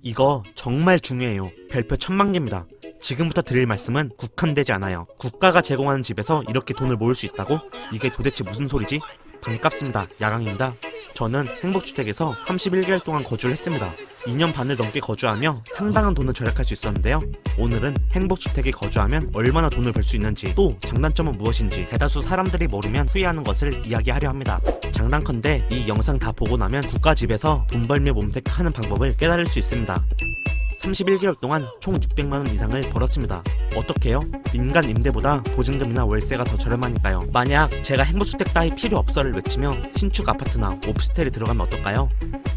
이거 정말 중요해요. 별표 1000만개입니다. 지금부터 드릴 말씀은 국한되지 않아요. 국가가 제공하는 집에서 이렇게 돈을 모을 수 있다고? 이게 도대체 무슨 소리지? 반갑습니다. 야강입니다. 저는 행복주택에서 31개월 동안 거주를 했습니다. 2년 반을 넘게 거주하며 상당한 돈을 절약할 수 있었는데요. 오늘은 행복주택에 거주하면 얼마나 돈을 벌 수 있는지, 또 장단점은 무엇인지 대다수 사람들이 모르면 후회하는 것을 이야기하려 합니다. 장단컨대 이 영상 다 보고 나면 국가집에서 돈 벌며 몸택하는 방법을 깨달을 수 있습니다. 31개월 동안 총 600만원 이상을 벌었습니다. 어떻게요? 민간 임대보다 보증금이나 월세가 더 저렴하니까요. 만약 제가 행복주택 따위 필요 없어를 외치며 신축 아파트나 오피스텔에 들어가면 어떨까요?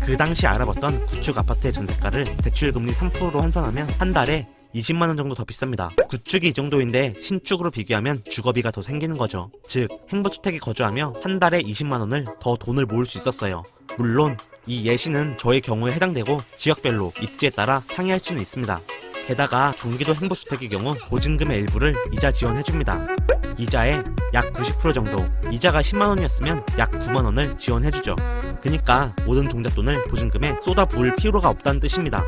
그 당시 알아봤던 구축 아파트의 전세가를 대출금리 3%로 환산하면 한 달에 20만원 정도 더 비쌉니다. 구축이 이 정도인데 신축으로 비교하면 주거비가 더 생기는 거죠. 즉 행복주택에 거주하며 한 달에 20만원을 더 돈을 모을 수 있었어요. 물론 이 예시는 저의 경우에 해당되고 지역별로 입지에 따라 상이할 수는 있습니다. 게다가 경기도 행복주택의 경우 보증금의 일부를 이자 지원해줍니다. 이자의 약 90% 정도, 이자가 10만원이었으면 약 9만원을 지원해주죠. 그니까 모든 종잣돈을 보증금에 쏟아 부을 필요가 없다는 뜻입니다.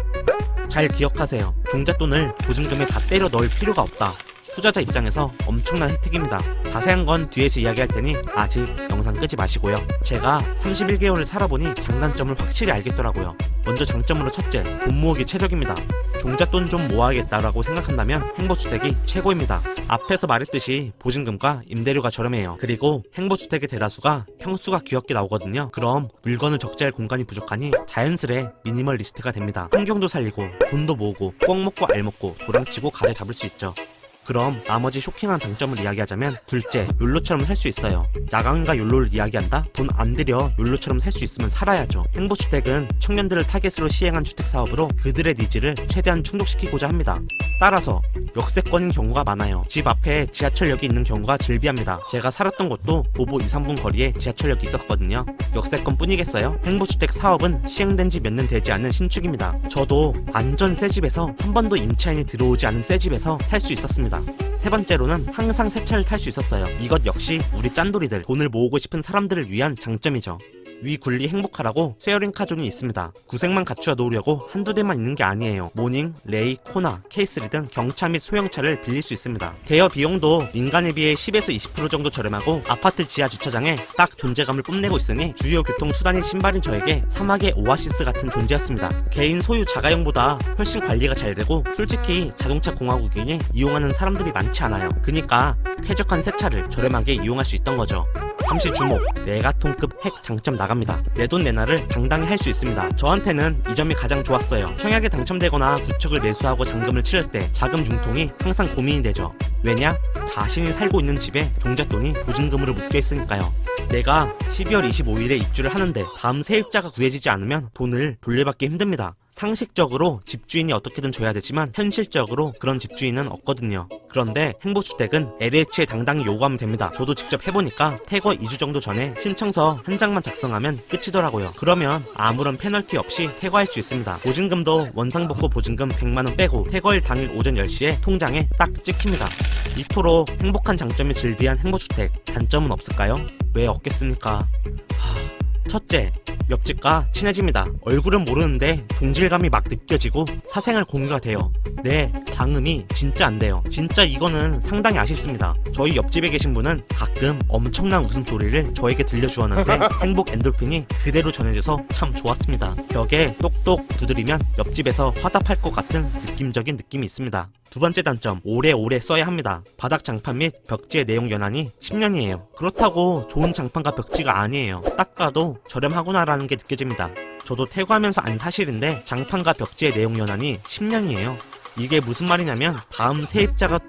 잘 기억하세요. 종잣돈을 보증금에 다 때려 넣을 필요가 없다. 투자자 입장에서 엄청난 혜택입니다. 자세한 건 뒤에서 이야기할 테니 아직 영상 끄지 마시고요. 제가 31개월을 살아보니 장단점을 확실히 알겠더라고요. 먼저 장점으로 첫째, 돈 모으기 최적입니다. 종잣돈 좀 모아야겠다라고 생각한다면 행복주택이 최고입니다. 앞에서 말했듯이 보증금과 임대료가 저렴해요. 그리고 행복주택의 대다수가 평수가 귀엽게 나오거든요. 그럼 물건을 적재할 공간이 부족하니 자연스레 미니멀리스트가 됩니다. 환경도 살리고 돈도 모으고 꼭 먹고 알 먹고 도랑치고 가재 잡을 수 있죠. 그럼 나머지 쇼킹한 장점을 이야기하자면 둘째, 욜로처럼 살 수 있어요. 야광과 욜로를 이야기한다? 돈 안 들여 욜로처럼 살 수 있으면 살아야죠. 행복주택은 청년들을 타겟으로 시행한 주택사업으로 그들의 니즈를 최대한 충족시키고자 합니다. 따라서 역세권인 경우가 많아요. 집 앞에 지하철역이 있는 경우가 즐비합니다. 제가 살았던 곳도 도보 2-3분 거리에 지하철역이 있었거든요. 역세권 뿐이겠어요? 행복주택 사업은 시행된 지 몇 년 되지 않은 신축입니다. 저도 완전 새 집에서 한 번도 임차인이 들어오지 않은 새 집에서 살 수 있었습니다. 세 번째로는 항상 새 차를 탈 수 있었어요. 이것 역시 우리 짠돌이들, 돈을 모으고 싶은 사람들을 위한 장점이죠. 위 굴리 행복하라고 쉐어링 카존이 있습니다. 구색만 갖추어 놓으려고 한두 대만 있는 게 아니에요. 모닝, 레이, 코나, K3 등 경차 및 소형차를 빌릴 수 있습니다. 대여 비용도 민간에 비해 10에서 20% 정도 저렴하고 아파트 지하 주차장에 딱 존재감을 뽐내고 있으니 주요 교통수단인 신발인 저에게 사막의 오아시스 같은 존재였습니다. 개인 소유 자가용보다 훨씬 관리가 잘 되고 솔직히 자동차 공화국이니 이용하는 사람들이 많지 않아요. 그니까 쾌적한 새 차를 저렴하게 이용할 수 있던 거죠. 잠시 주목, 메가톤급 핵 장점 나갑니다. 내돈내날을 당당히 할 수 있습니다. 저한테는 이 점이 가장 좋았어요. 청약에 당첨되거나 구축을 매수하고 잔금을 치를 때 자금 융통이 항상 고민이 되죠. 왜냐? 자신이 살고 있는 집에 종잣돈이 보증금으로 묶여있으니까요. 내가 12월 25일에 입주를 하는데 다음 세입자가 구해지지 않으면 돈을 돌려받기 힘듭니다. 상식적으로 집주인이 어떻게든 줘야 되지만 현실적으로 그런 집주인은 없거든요. 그런데 행복주택은 LH에 당당히 요구하면 됩니다. 저도 직접 해보니까 퇴거 2주 정도 전에 신청서 한 장만 작성하면 끝이더라고요. 그러면 아무런 페널티 없이 퇴거할 수 있습니다. 보증금도 원상복구 보증금 100만원 빼고 퇴거일 당일 오전 10시에 통장에 딱 찍힙니다. 이토록 행복한 장점이 즐비한 행복주택, 단점은 없을까요? 왜 없겠습니까? 첫째, 옆집과 친해집니다. 얼굴은 모르는데 동질감이 막 느껴지고 사생활 공유가 돼요. 네, 방음이 진짜 안 돼요. 진짜 이거는 상당히 아쉽습니다. 저희 옆집에 계신 분은 가끔 엄청난 웃음소리를 저에게 들려주었는데 행복 엔돌핀이 그대로 전해져서 참 좋았습니다. 벽에 똑똑 두드리면 옆집에서 화답할 것 같은 느낌적인 느낌이 있습니다. 두 번째 단점, 오래오래 써야 합니다. 바닥 장판 및 벽지의 내용 연한이 10년이에요. 그렇다고 좋은 장판과 벽지가 아니에요. 딱 봐도 저렴하구나라는 게 느껴집니다. 저도 퇴거하면서 안 사실인데 장판과 벽지의 내용 연한이 10년이에요. 이게 무슨 말이냐면 다음 세입자가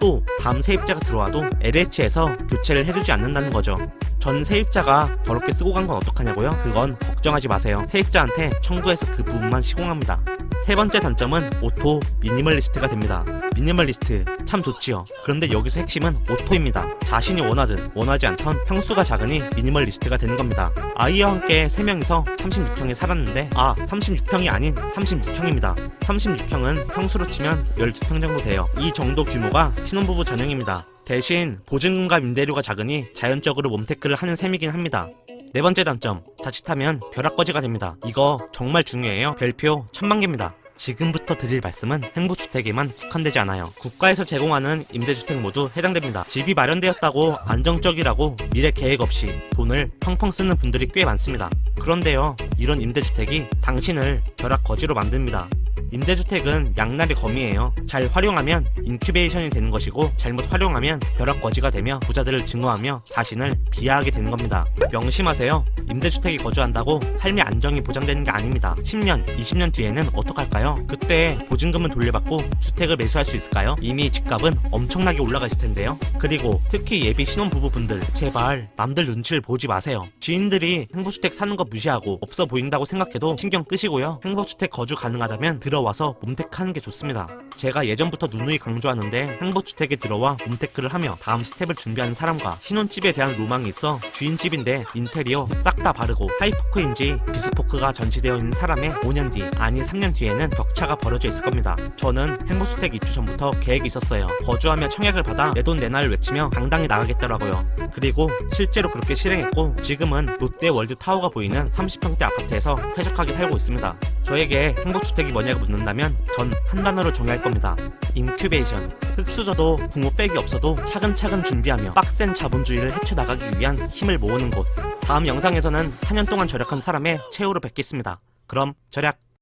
들어와도 LH에서 교체를 해주지 않는다는 거죠. 전 세입자가 더럽게 쓰고 간 건 어떡하냐고요? 그건 걱정하지 마세요. 세입자한테 청구해서 그 부분만 시공합니다. 세 번째 단점은 오토 미니멀리스트가 됩니다. 미니멀리스트 참 좋지요. 그런데 여기서 핵심은 오토입니다. 자신이 원하든 원하지 않던 평수가 작으니 미니멀리스트가 되는 겁니다. 아이와 함께 3명이서 36평에 살았는데 36평이 아닌 36평입니다. 36평은 평수로 치면 12평 정도 돼요. 이 정도 규모가 신혼부부 전용입니다. 대신 보증금과 임대료가 작으니 자연적으로 몸테크를 하는 셈이긴 합니다. 네 번째 단점, 자칫하면 벼락거지가 됩니다. 이거 정말 중요해요. 별표 1000만개입니다. 지금부터 드릴 말씀은 행복주택에만 국한되지 않아요. 국가에서 제공하는 임대주택 모두 해당됩니다. 집이 마련되었다고 안정적이라고 미래 계획 없이 돈을 펑펑 쓰는 분들이 꽤 많습니다. 그런데요, 이런 임대주택이 당신을 벼락거지로 만듭니다. 임대주택은 양날의 검이에요. 잘 활용하면 인큐베이션이 되는 것이고 잘못 활용하면 벼락거지가 되며 부자들을 증오하며 자신을 비하하게 되는 겁니다. 명심하세요. 임대주택에 거주한다고 삶의 안정이 보장되는 게 아닙니다. 10년, 20년 뒤에는 어떡할까요? 그때 보증금은 돌려받고 주택을 매수할 수 있을까요? 이미 집값은 엄청나게 올라가 있을 텐데요. 그리고 특히 예비 신혼부부분들, 제발 남들 눈치를 보지 마세요. 지인들이 행복주택 사는 거 무시하고 없어 보인다고 생각해도 신경 끄시고요. 행복주택 거주 가능하다면 들어와서 몸테크하는 게 좋습니다. 제가 예전부터 누누이 강조하는데 행복주택에 들어와 몸테크를 하며 다음 스텝을 준비하는 사람과 신혼집에 대한 로망이 있어 주인집인데 인테리어 싹 다 바르고 하이포크인지 비스포크가 전시되어 있는 사람의 5년 뒤, 아니 3년 뒤에는 격차가 벌어져 있을 겁니다. 저는 행복주택 입주 전부터 계획이 있었어요. 거주하며 청약을 받아 내 돈 내놔를 외치며 당당히 나가겠더라고요. 그리고 실제로 그렇게 실행했고 지금은 롯데 월드타워가 보이는 30평대 아파트에서 쾌적하게 살고 있습니다. 저에게 행복주택이 뭐냐고 묻는다면 전 한 단어로 정의할 겁니다. 인큐베이션. 흙수저도 붕어 백이 없어도 차근차근 준비하며 빡센 자본주의를 헤쳐나가기 위한 힘을 모으는 곳. 다음 영상에서는 4년 동안 절약한 사람의 최후로 뵙겠습니다. 그럼 절약!